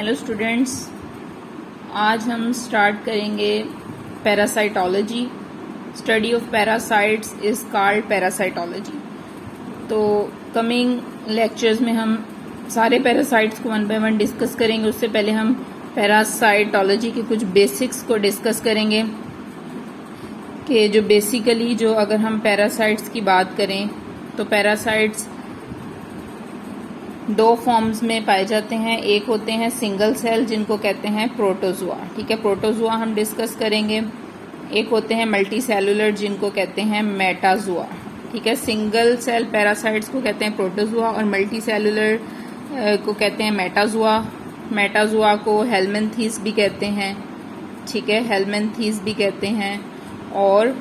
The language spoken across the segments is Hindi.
हेलो स्टूडेंट्स, आज हम स्टार्ट करेंगे parasitology. Study of parasites is called parasitology. तो कमिंग लेक्चर्स में हम सारे पैरासाइट्स को वन बाय वन डिस्कस करेंगे। उससे पहले हम पैरासाइटोलॉजी के कुछ बेसिक्स को डिस्कस करेंगे कि जो बेसिकली जो अगर हम पैरासाइट्स की बात करें तो पैरासाइट्स दो फॉर्म्स में पाए जाते हैं। एक होते हैं सिंगल सेल जिनको कहते हैं प्रोटोजुआ, ठीक है, प्रोटोजुआ हम डिस्कस करेंगे। एक होते हैं मल्टी सेलुलर जिनको कहते हैं मेटाजुआ, ठीक है। सिंगल सेल पैरासाइट्स को कहते हैं प्रोटोजुआ और मल्टी सेलुलर को कहते हैं मेटाजुआ। मेटाजुआ को हेलमिन्थीस भी कहते हैं, ठीक है, हेलमिन्थीस भी कहते हैं और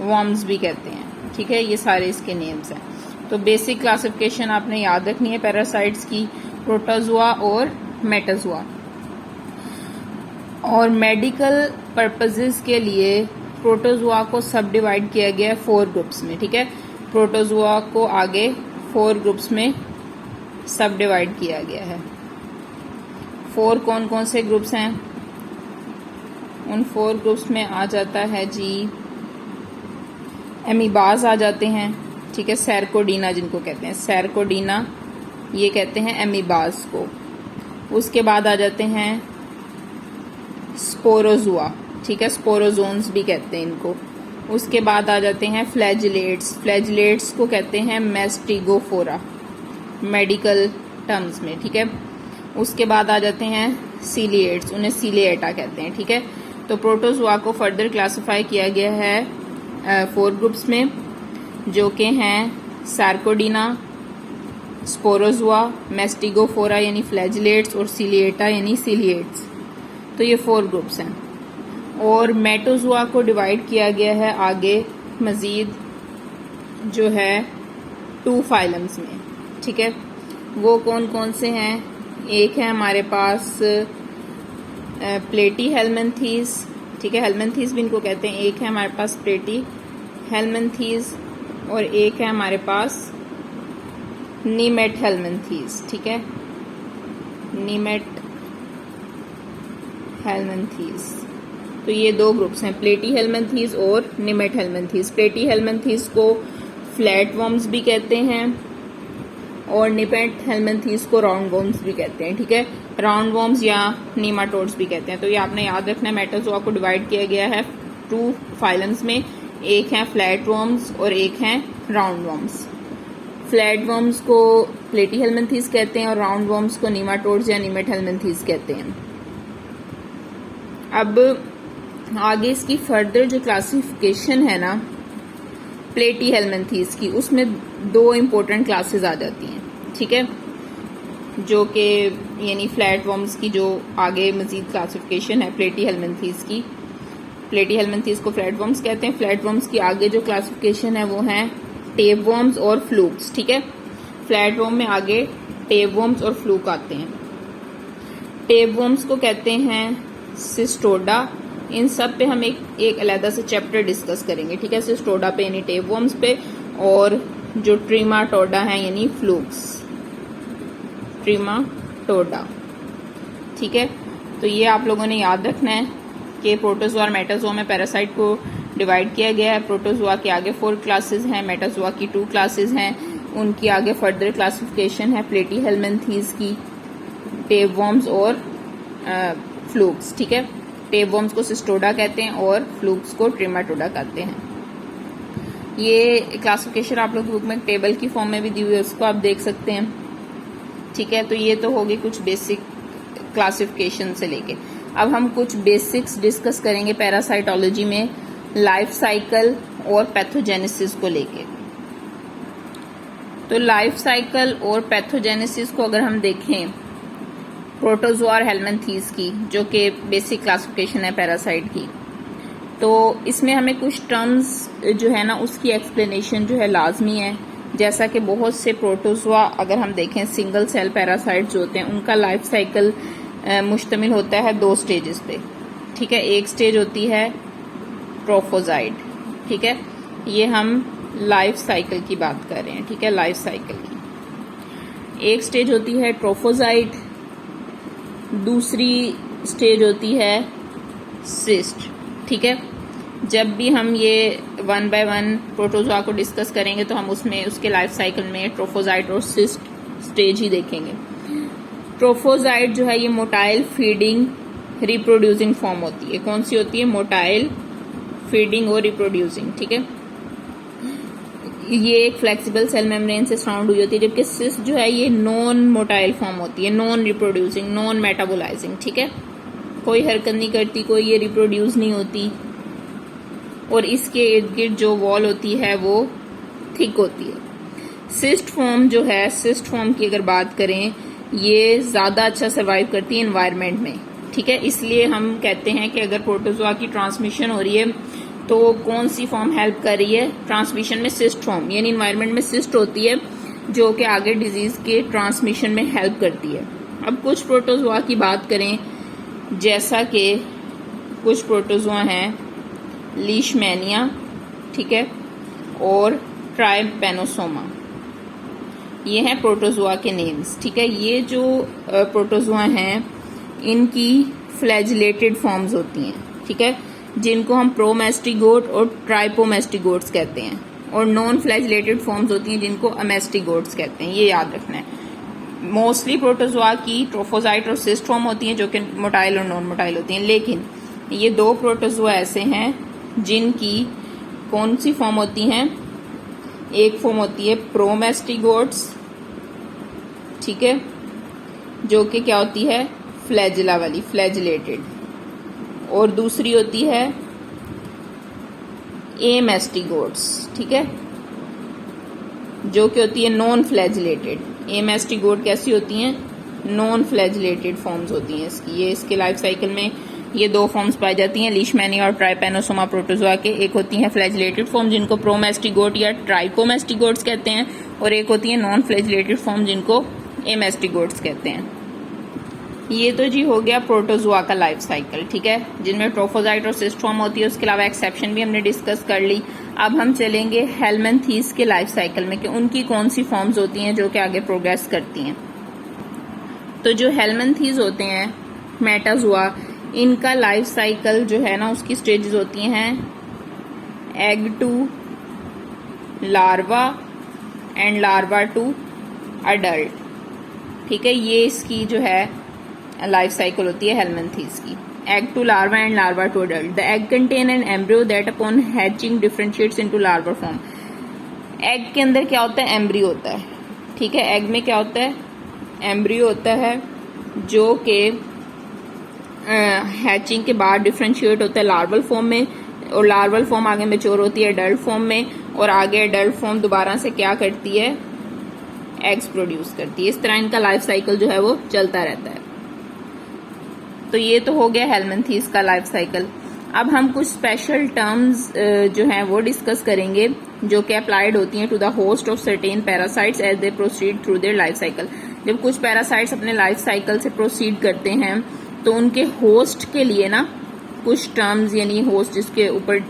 वर्म्स भी कहते हैं, ठीक है। ये सारे इसके नेम्स हैं। तो बेसिक क्लासिफिकेशन आपने याद रखनी है पैरासाइट्स की, प्रोटोजुआ और मेटाजुआ। और मेडिकल पर्पसेस के लिए प्रोटोजुआ को सब डिवाइड किया गया है 4 ग्रुप्स में, ठीक है। प्रोटोजुआ को आगे 4 ग्रुप्स में सब डिवाइड किया गया है। 4 कौन कौन से ग्रुप्स हैं? उन 4 ग्रुप्स में आ जाता है जी एमीबाज आ जाते हैं, ठीक है, सैरकोडीना जिनको कहते हैं, सैरकोडीना ये कहते हैं एमीबाज को। उसके बाद आ जाते हैं स्पोरोजुआ, ठीक है, स्पोरोजोन्स भी कहते हैं इनको। उसके बाद आ जाते हैं फ्लैजिलेट्स, फ्लैजिलेट्स को कहते हैं मैस्टिगोफोरा मेडिकल टर्म्स में, ठीक है। उसके बाद आ जाते हैं सीलिएट्स, उन्हें सीलिएटा कहते हैं, ठीक है। तो प्रोटोजुआ को फर्दर क्लासिफाई किया गया है 4 ग्रुप्स में, जो कि हैं सैरकोडीना, स्पोरोजुआ, मैस्टिगोफोरा यानी फ्लैजिलेट्स और सीलिएटा यानी सीलिएट्स। तो ये 4 ग्रुप्स हैं। और मेटोजुआ को डिवाइड किया गया है आगे मजीद जो है 2 फाइलम्स में, ठीक है। वो कौन कौन से हैं? एक है हमारे पास प्लेटी हेलमिन्थीस, ठीक है, हेलमिन्थीस भी इनको कहते हैं। एक है हमारे पास प्लेटी हेलमिन्थीस और एक है हमारे पास नीमेट हेलमिन्थीस, ठीक है, नीमेट हेलमिन्थीस। तो ये 2 ग्रुप्स हैं, प्लेटी हेलमिन्थीस और नीमेट हेलमिन्थीस। प्लेटी हेलमिन्थीस को फ्लैट वर्म्स भी कहते हैं और नीमेट हेलमिन्थीस को राउंड वर्म्स भी कहते हैं, ठीक है, राउंड वर्म्स या नीमाटोड्स भी कहते हैं। तो ये आपने याद रखना है। मेटाजुआ को डिवाइड किया गया है 2 फाइलम्स में, एक हैं फ्लैट वर्म्स और एक हैं राउंड वर्म्स। फ्लैट वर्म्स को प्लेटी हेलमिन्थीस कहते हैं और राउंड वर्म्स को नीमाटोड्स या नीमेट हेलमिन्थीस कहते हैं। अब आगे इसकी फर्दर जो क्लासिफिकेशन है ना प्लेटी हेलमिन्थीस की, उसमें 2 इम्पोर्टेंट क्लासेस आ जाती हैं, ठीक है, जो कि यानी फ्लैट वर्म्स की जो आगे मजीद क्लासिफिकेशन है प्लेटी हेलमिन्थीस की। प्लेटी हेलमिन्थीस को फ्लैट वर्म्स कहते हैं। फ्लैट वर्म्स की आगे जो क्लासिफिकेशन है वो है टेप वर्म्स और फ्लूक्स, ठीक है। फ्लैट वर्म में आगे टेप वर्म्स और फ्लूक आते हैं। टेप वर्म्स को कहते हैं सिस्टोडा। इन सब पे हम एक अलग से चैप्टर डिस्कस करेंगे, ठीक है, सिस्टोडा पे यानी टेप वर्म्स पे, और जो ट्रीमाटोडा है यानी फ्लूक्स, ट्रीमाटोडा, ठीक है। तो ये आप लोगों ने याद रखना है कि प्रोटोजुआ और मेटाजुआ में पैरासाइट को डिवाइड किया गया है। प्रोटोजुआ के आगे 4 क्लासेस हैं, मेटाजुआ की 2 क्लासेस हैं। उनकी आगे फर्दर क्लासिफिकेशन है प्लेटी हेलमिन्थीस की, टेप वर्म्स और फ्लूक्स, ठीक है। टेप वर्म्स को सिस्टोडा कहते हैं और फ्लूक्स को ट्रीमाटोडा कहते हैं। ये क्लासिफिकेशन आप लोग बुक में टेबल की फॉर्म में भी दी हुई है, उसको आप देख सकते हैं, ठीक है। तो ये तो होगी कुछ बेसिक क्लासिफिकेशन से लेके। अब हम कुछ बेसिक्स डिस्कस करेंगे पैरासाइटोलॉजी में लाइफ साइकिल और पैथोजेनेसिस को लेके। तो लाइफ साइकिल और पैथोजेनेसिस को अगर हम देखें प्रोटोजुआ और हेलमिन्थीस की, जो कि बेसिक क्लासिफिकेशन है पैरासाइट की, तो इसमें हमें कुछ टर्म्स जो है ना उसकी एक्सप्लेनेशन जो है लाजमी है। जैसा कि बहुत से प्रोटोजुआ अगर हम देखें सिंगल सेल पैरासाइट जो होते हैं उनका लाइफ साइकिल मुश्तमिल होता है 2 स्टेजेस पे, ठीक है। एक स्टेज होती है ट्रोफोजाइट, ठीक है, ये हम लाइफ साइकिल की बात कर रहे हैं, ठीक है, लाइफ साइकिल की। एक स्टेज होती है ट्रोफोजाइट, दूसरी स्टेज होती है सिस्ट। ठीक है, जब भी हम ये 1 बाय 1 प्रोटोजोआ को डिस्कस करेंगे तो हम उसमें उसके लाइफ साइकिल में ट्रोफोजाइट और सिस्ट स्टेज ही देखेंगे। ट्रोफोजाइट जो है ये मोटाइल फीडिंग रिप्रोड्यूसिंग फॉर्म होती है। कौन सी होती है? मोटाइल फीडिंग और रिप्रोड्यूसिंग। ठीक है, ये एक फ्लेक्सिबल सेल मेम्ब्रेन से सराउंड हुई होती है, जबकि सिस्ट जो है ये नॉन मोटाइल फॉर्म होती है, नॉन रिप्रोड्यूसिंग, नॉन मेटाबोलाइजिंग। ठीक है, कोई हरकत नहीं करती, कोई ये रिप्रोड्यूस नहीं होती, और इसके इर्द गिर्द जो वॉल होती है वो थिक होती है। सिस्ट फॉर्म जो है, सिस्ट फॉर्म की अगर बात करें, ये ज्यादा अच्छा सर्वाइव करती है एनवायरनमेंट में। ठीक है, इसलिए हम कहते हैं कि अगर प्रोटोजोआ की ट्रांसमिशन हो रही है तो कौन सी फॉर्म हेल्प कर रही है ट्रांसमिशन में? सिस्ट फॉर्म, यानी एनवायरनमेंट में सिस्ट होती है जो कि आगे डिजीज के ट्रांसमिशन में हेल्प करती है। अब कुछ प्रोटोजोआ की बात करें, जैसा कि कुछ प्रोटोजोआ हैं लीशमैनिया, ठीक है, और ट्राइपैनोसोमा, ये हैं प्रोटोजोआ के नेम्स। ठीक है, ये जो प्रोटोजोआ हैं इनकी फ्लैजिलेटेड फॉर्म्स होती हैं। ठीक है, जिनको हम प्रोमेस्टिगोट और ट्राइपोमेस्टिगोट्स कहते हैं, और नॉन फ्लैजिलेटेड फॉर्म्स होती हैं जिनको अमेस्टिगोट्स कहते हैं। ये याद रखना है। मोस्टली प्रोटोजोआ की ट्रोफोजाइट और सिस्ट फॉर्म होती हैं जो कि मोटाइल और नॉन मोटाइल होती हैं, लेकिन ये दो प्रोटोजोआ ऐसे हैं जिनकी कौन सी फॉर्म होती हैं? एक फॉर्म होती है प्रोमेस्टिगोट्स, ठीक है, जो कि क्या होती है? फ्लैजिला वाली, फ्लैजिलेटेड, और दूसरी होती है एमेस्टिगोट्स, ठीक है, जो कि होती है नॉन फ्लैजिलेटेड। एमेस्टिगोट कैसी होती हैं? नॉन फ्लैजिलेटेड फॉर्म्स होती हैं इसकी। ये इसके लाइफ साइकिल में ये दो फॉर्म्स पाई जाती हैं लीशमैनिया और ट्राइपैनोसोमा प्रोटोजोआ के। एक होती हैं फ्लैजिलेटेड फॉर्म जिनको प्रोमेस्टिगोट या ट्राइपोमेस्टिगोट्स कहते हैं, और एक होती है नॉन फ्लैजिलेटेड फॉर्म जिनको एमेस्टिगोट्स कहते हैं। ये तो जी हो गया प्रोटोजोआ का लाइफ साइकिल। ठीक है, जिनमें ट्रोफोजाइट और सिस्ट फॉर्म होती है, उसके अलावा एक्सेप्शन भी हमने डिस्कस कर ली। अब हम चलेंगे हेलमिंथीज के लाइफ साइकिल में कि उनकी कौन सी फॉर्म्स होती हैं जो कि आगे प्रोग्रेस करती हैं। तो जो हेलमिंथीज होते हैं, मेटाजोआ, इनका लाइफ साइकिल जो है ना, उसकी स्टेजेस होती हैं egg to larva and larva to adult. ठीक है, ये इसकी जो है लाइफ साइकिल होती है हेलमिंथीज की। Egg to larva and larva to adult. The egg contain an embryo that upon hatching differentiates into larva form. Egg के अंदर क्या होता है? एम्ब्रियो होता है। ठीक है, एग में क्या होता है? एम्ब्रियो होता है, जो कि हैचिंग के बाद डिफरेंशिएट होता है लार्वल फॉर्म में, और लार्वल फॉर्म आगे मैच्योर होती है अडल्ट फॉर्म में, और आगे अडल्ट फॉर्म दोबारा से क्या करती है? एग्स प्रोड्यूस करती है। इस तरह इनका लाइफ साइकिल जो है वो चलता रहता है। तो ये तो हो गया हेलमिंथीज का लाइफ साइकिल। अब हम कुछ स्पेशल टर्म्स जो हैं वो डिस्कस करेंगे जो कि अप्लाइड होती हैं to the host of certain parasites as they proceed through their life cycle. जब कुछ पैरासाइट्स अपने लाइफ साइकिल से प्रोसीड करते हैं तो उनके होस्ट के लिए ना कुछ टर्म्स, यानी होस्ट जिसके ऊपर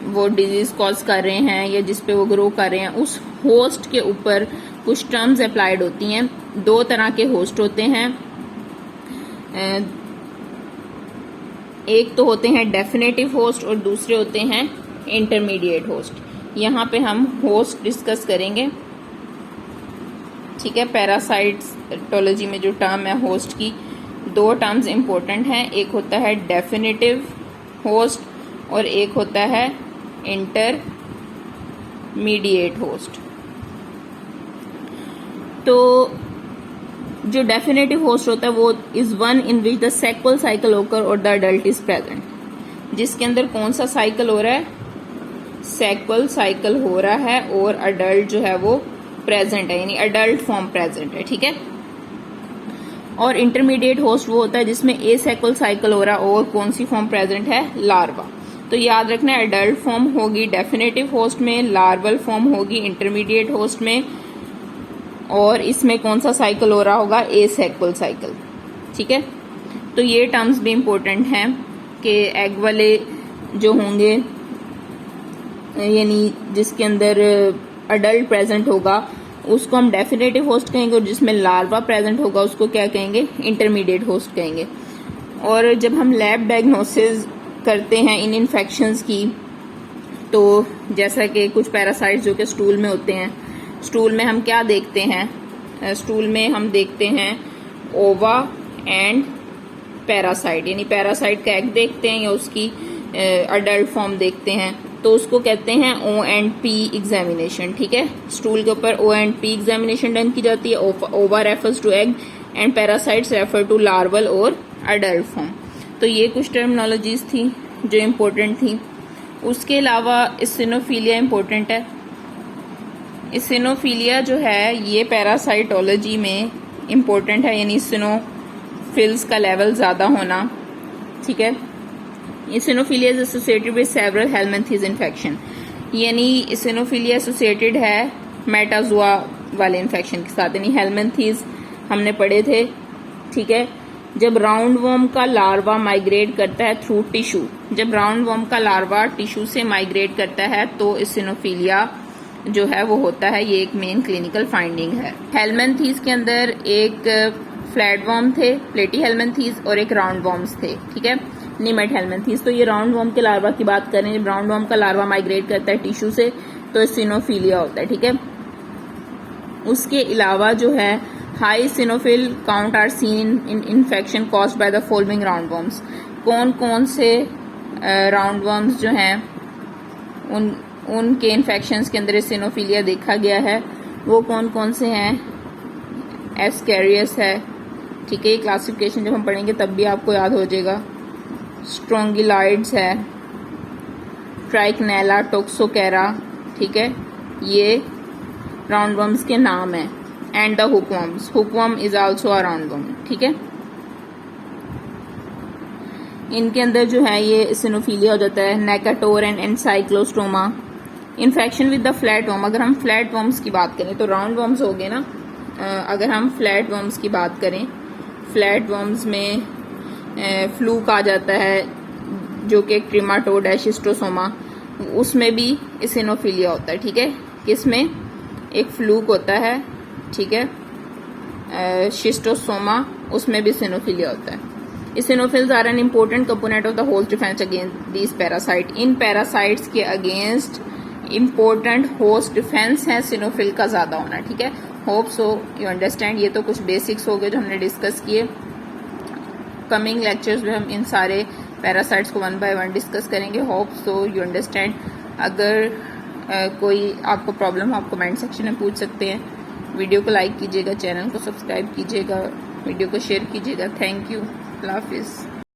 वो डिजीज कॉज कर रहे हैं या जिस पे वो ग्रो कर रहे हैं, उस होस्ट के ऊपर कुछ टर्म्स अप्लाइड होती हैं। दो तरह के होस्ट होते हैं, एक तो होते हैं डेफिनेटिव होस्ट और दूसरे होते हैं इंटरमीडिएट होस्ट। यहाँ पे हम होस्ट डिस्कस करेंगे। ठीक है, पैरासाइटोलॉजी में जो टर्म है होस्ट की, दो टर्म्स इंपॉर्टेंट हैं। एक होता है डेफिनेटिव होस्ट और एक होता है इंटरमीडिएट होस्ट। तो जो डेफिनेटिव होस्ट होता है वो is one in which the sexual cycle occur और द अडल्ट इज प्रेजेंट। जिसके अंदर कौन सा साइकिल हो रहा है? सेक्वल साइकिल हो रहा है और अडल्ट जो है वो प्रेजेंट है, यानी अडल्ट फॉर्म प्रेजेंट है। ठीक है, और इंटरमीडिएट होस्ट वो होता है जिसमें एसेक्वल साइकिल हो रहा है और कौन सी फॉर्म प्रेजेंट है? लार्वा। तो याद रखना है, अडल्ट फॉर्म होगी डेफिनेटिव होस्ट में, लार्वल फॉर्म होगी इंटरमीडिएट होस्ट में, और इसमें कौन सा साइकिल हो रहा होगा? एसेक्वल साइकिल। ठीक है, तो ये टर्म्स भी इंपॉर्टेंट हैं कि एग वाले जो होंगे, यानी जिसके अंदर अडल्ट प्रेजेंट होगा, उसको हम डेफिनेटिव होस्ट कहेंगे, और जिसमें लार्वा प्रेजेंट होगा उसको क्या कहेंगे, इंटरमीडिएट होस्ट कहेंगे। और जब हम लैब डायग्नोसिस करते हैं इन इन्फेक्शंस की, तो जैसा कि कुछ पैरासाइट्स जो कि स्टूल में होते हैं, स्टूल में हम क्या देखते हैं, स्टूल में हम देखते हैं ओवा एंड पैरासाइट, यानी पैरासाइट का एग देखते हैं या उसकी अडल्ट फॉर्म देखते हैं, तो उसको कहते हैं O&P एग्जामिनेशन। ठीक है, स्टूल के ऊपर O&P एग्जामिनेशन डन की जाती है। Ova refers to egg and parasites refer to larval और अडल्ट फॉर्म। तो ये कुछ टर्मिनोलॉजीज थी जो इम्पोर्टेंट थी। उसके अलावा इसिनोफिलिया इम्पोर्टेंट है। इसिनोफिलिया जो है ये पैरासाइटोलॉजी में इम्पोर्टेंट है, यानी इसिनोफिल्स का लेवल ज़्यादा होना। ठीक है, eosinophilia is associated with several helminths infection, यानी इसिनोफिलिया एसोसिएटेड है मेटाजोआ वाले इन्फेक्शन के साथ, यानी हेलमिंथेस हमने पढ़े थे। ठीक है, जब राउंड वर्म का लार्वा माइग्रेट करता है थ्रू टिश्यू, जब राउंड वर्म का लार्वा टिश्यू से माइग्रेट करता है तो इसिनोफिलिया जो है वो होता है। ये एक मेन क्लिनिकल फाइंडिंग है। हेलमिंथेस के अंदर एक फ्लैट वर्म थे, प्लेटी हेलमिंथेस, और एक राउंड वर्म्स थे। ठीक है, निमेट हेलमिंथेस। तो ये राउंड वर्म के लार्वा की बात करें, जब राउंड वर्म का लार्वा माइग्रेट करता है टिश्यू से तो इसिनोफिलिया होता है। ठीक है, उसके अलावा जो है high eosinophil count are seen in infection caused by the following roundworms. कौन कौन से राउंड वर्म्स जो हैं उनके इन्फेक्शंस के अंदर इसिनोफिलिया देखा गया है, वो कौन कौन से हैं? एस्केरियस है। ठीक है, ये क्लासिफिकेशन जब हम पढ़ेंगे तब भी आपको याद हो जाएगा। स्ट्रोंगिलाइड्स है, ट्राइकनेला, टोक्सोकेरा। ठीक है, ये राउंड वर्म्स के नाम है। And the hookworms, hookworm is also a roundworm. ठीक है, इनके अंदर जो है ये इसिनोफिलिया हो जाता है। Necator and Ancylostoma. Infection with the flatworm, अगर हम फ्लैट वर्म्स की बात करें तो राउंड वर्म्स हो गए ना। अगर हम फ्लैट वर्म्स की बात करें, फ्लैट वर्म्स में फ्लूक आ जाता है जो कि ट्रिमाटोड है, शिस्टोसोमा, उसमें भी इसिनोफिलिया होता है। ठीक है, किसमें? एक फ्लूक होता है, ठीक है, शिस्टोसोमा, उसमें भी इसिनोफिलिया होता है। Eosinophils are an important component of the host defense against these parasite. इन पैरासाइट्स के अगेंस्ट इम्पोर्टेंट होस्ट डिफेंस है इसिनोफिल का ज्यादा होना। ठीक है, होप सो यू अंडरस्टैंड। ये तो कुछ बेसिक्स हो गए जो हमने डिस्कस किए। कमिंग लेक्चर्स में हम इन सारे पैरासाइट्स को 1 by 1 डिस्कस करेंगे। Hope so you understand. अगर कोई आपको प्रॉब्लम हो आप कमेंट सेक्शन में पूछ सकते हैं। वीडियो को लाइक कीजिएगा, चैनल को सब्सक्राइब कीजिएगा, वीडियो को शेयर कीजिएगा। थैंक यू, अल्लाह हाफिज़।